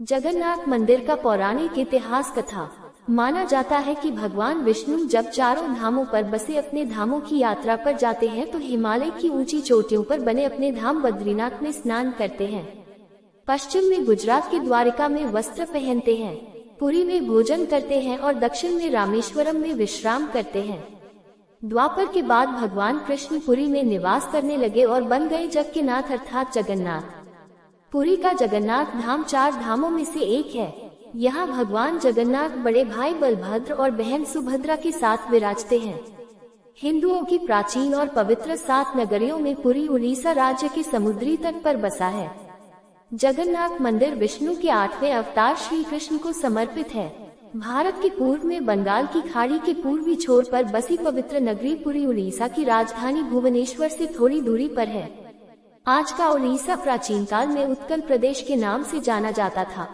जगन्नाथ मंदिर का पौराणिक इतिहास कथा। माना जाता है कि भगवान विष्णु जब चारों धामों पर बसे अपने धामों की यात्रा पर जाते हैं तो हिमालय की ऊंची चोटियों पर बने अपने धाम बद्रीनाथ में स्नान करते हैं। पश्चिम में गुजरात के द्वारिका में वस्त्र पहनते हैं, पुरी में भोजन करते हैं और दक्षिण में रामेश्वरम में विश्राम करते हैं। द्वापर के बाद भगवान कृष्ण पुरी में निवास करने लगे और बन गए जग के नाथ अर्थात जगन्नाथ। पुरी का जगन्नाथ धाम 4 धामों में से एक है। यहाँ भगवान जगन्नाथ बड़े भाई बलभद्र और बहन सुभद्रा के साथ विराजते हैं। हिंदुओं की प्राचीन और पवित्र 7 नगरियों में पुरी उड़ीसा राज्य के समुद्री तट पर बसा है। जगन्नाथ मंदिर विष्णु के 8वें अवतार श्री कृष्ण को समर्पित है। भारत के पूर्व में बंगाल की खाड़ी के पूर्वी छोर पर बसी पवित्र नगरी पुरी उड़ीसा की राजधानी भुवनेश्वर से थोड़ी दूरी पर है। आज का उड़ीसा प्राचीन काल में उत्कल प्रदेश के नाम से जाना जाता था।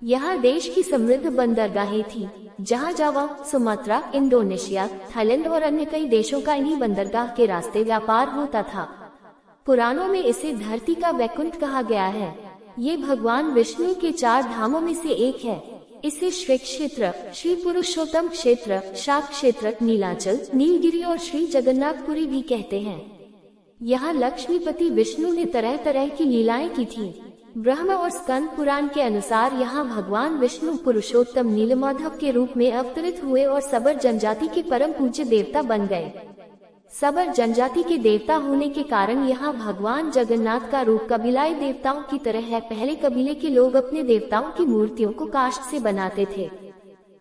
यहाँ देश की समृद्ध बंदरगाहें थी, जहाँ जावा, सुमात्रा, इंडोनेशिया, थाईलैंड और अन्य कई देशों का इन्हीं बंदरगाह के रास्ते व्यापार होता था। पुराणों में इसे धरती का वैकुंठ कहा गया है। ये भगवान विष्णु के 4 धामों में से एक है। इसे श्री क्षेत्र, श्री पुरुषोत्तम क्षेत्र, शाक क्षेत्र, नीलाचल, नीलगिरी और श्री जगन्नाथपुरी भी कहते हैं। यहाँ लक्ष्मीपति विष्णु ने तरह तरह की लीलाएं की थी। ब्रह्म और स्कंद पुराण के अनुसार यहाँ भगवान विष्णु पुरुषोत्तम नीलमाधव के रूप में अवतरित हुए और सबर जनजाति के परम पूज्य देवता बन गए। सबर जनजाति के देवता होने के कारण यहाँ भगवान जगन्नाथ का रूप कबीलाई देवताओं की तरह है। पहले कबीले के लोग अपने देवताओं की मूर्तियों को काष्ठ से बनाते थे।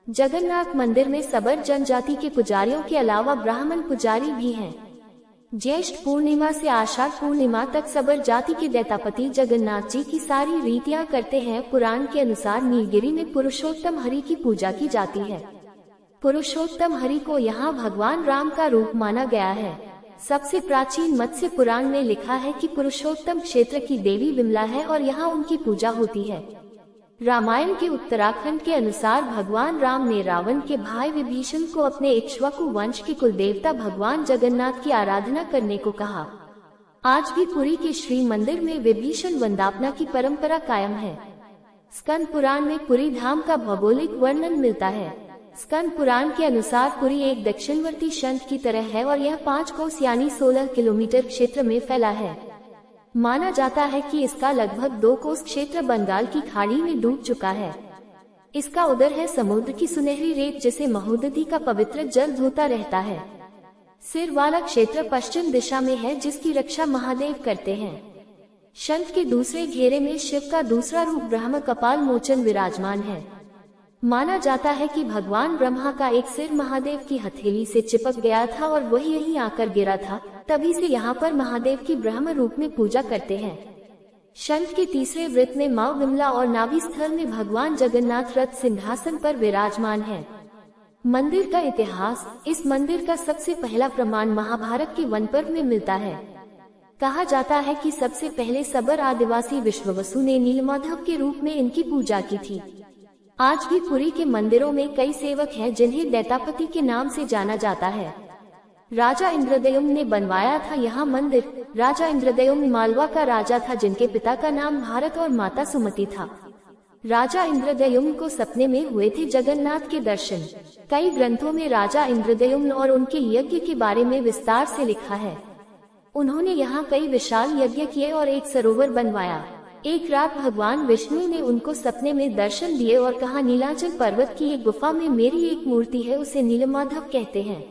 जगन्नाथ मंदिर में सबर जनजाति के पुजारियों के अलावा ब्राह्मण पुजारी भी हैं। ज्येष्ठ पूर्णिमा से आषाढ़ पूर्णिमा तक सबर जाति के दैतापति जगन्नाथ जी की सारी रीतियां करते हैं। पुराण के अनुसार नीलगिरी में पुरुषोत्तम हरि की पूजा की जाती है। पुरुषोत्तम हरि को यहाँ भगवान राम का रूप माना गया है। सबसे प्राचीन मत्स्य पुराण में लिखा है कि पुरुषोत्तम क्षेत्र की देवी विमला है और यहाँ उनकी पूजा होती है। रामायण के उत्तराखंड के अनुसार भगवान राम ने रावण के भाई विभीषण को अपने इक्ष्वाकु वंश के कुल देवता भगवान जगन्नाथ की आराधना करने को कहा। आज भी पुरी के श्री मंदिर में विभीषण वंदापना की परंपरा कायम है। स्कंद पुराण में पुरी धाम का भौगोलिक वर्णन मिलता है। स्कंद पुराण के अनुसार पुरी एक दक्षिणवर्ती शंख की तरह है और यह 5 कोस यानी 16 किलोमीटर क्षेत्र में फैला है। माना जाता है कि इसका लगभग 2 कोस क्षेत्र बंगाल की खाड़ी में डूब चुका है। इसका उदर है समुद्र की सुनहरी रेत जिसे महोदधि का पवित्र जल धोता रहता है। सिर वाला क्षेत्र पश्चिम दिशा में है जिसकी रक्षा महादेव करते हैं। शंख के दूसरे घेरे में शिव का दूसरा रूप ब्रह्म कपाल मोचन विराजमान है। माना जाता है कि भगवान ब्रह्मा का एक सिर महादेव की हथेली से चिपक गया था और वही यहीं आकर गिरा था। तभी से यहाँ पर महादेव की ब्रह्म रूप में पूजा करते हैं। शंख के तीसरे वृत्त में माँ विमला और नाभि स्थल में भगवान जगन्नाथ रथ सिंहासन पर विराजमान है। मंदिर का इतिहास। इस मंदिर का सबसे पहला प्रमाण महाभारत के वन पर्व में मिलता है। कहा जाता है कि सबसे पहले सबर आदिवासी विश्ववसु ने नीलमाधव के रूप में इनकी पूजा की थी। आज भी पुरी के मंदिरों में कई सेवक हैं जिन्हें दैतापति के नाम से जाना जाता है। राजा इंद्रद्युम्न ने बनवाया था यहाँ मंदिर। राजा इंद्रद्युम्न मालवा का राजा था जिनके पिता का नाम भारत और माता सुमति था। राजा इंद्रद्युम्न को सपने में हुए थे जगन्नाथ के दर्शन। कई ग्रंथों में राजा इंद्रद्युम्न और उनके यज्ञ के बारे में विस्तार से लिखा है। उन्होंने यहाँ कई विशाल यज्ञ किए और एक सरोवर बनवाया। एक रात भगवान विष्णु ने उनको सपने में दर्शन दिए और कहा, नीलाचल पर्वत की एक गुफा में मेरी एक मूर्ति है, उसे नीलमाधव कहते हैं।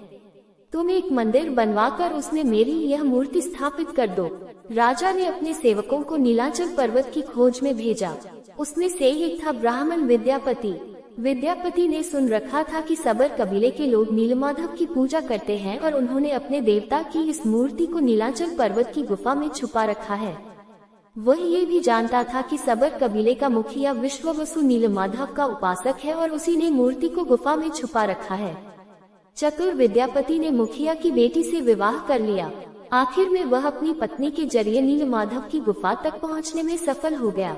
तुम एक मंदिर बनवाकर उसमें मेरी यह मूर्ति स्थापित कर दो। राजा ने अपने सेवकों को नीलाचल पर्वत की खोज में भेजा। उसमें से एक था ब्राह्मण विद्यापति। विद्यापति ने सुन रखा था कि सबर कबीले के लोग नीलमाधव की पूजा करते हैं और उन्होंने अपने देवता की इस मूर्ति को नीलाचल पर्वत की गुफा में छुपा रखा है। वह ये भी जानता था कि सबर कबीले का मुखिया विश्ववसु नीलमाधव का उपासक है और उसी ने मूर्ति को गुफा में छुपा रखा है। चतुर विद्यापति ने मुखिया की बेटी से विवाह कर लिया। आखिर में वह अपनी पत्नी के जरिए नीलमाधव की गुफा तक पहुंचने में सफल हो गया।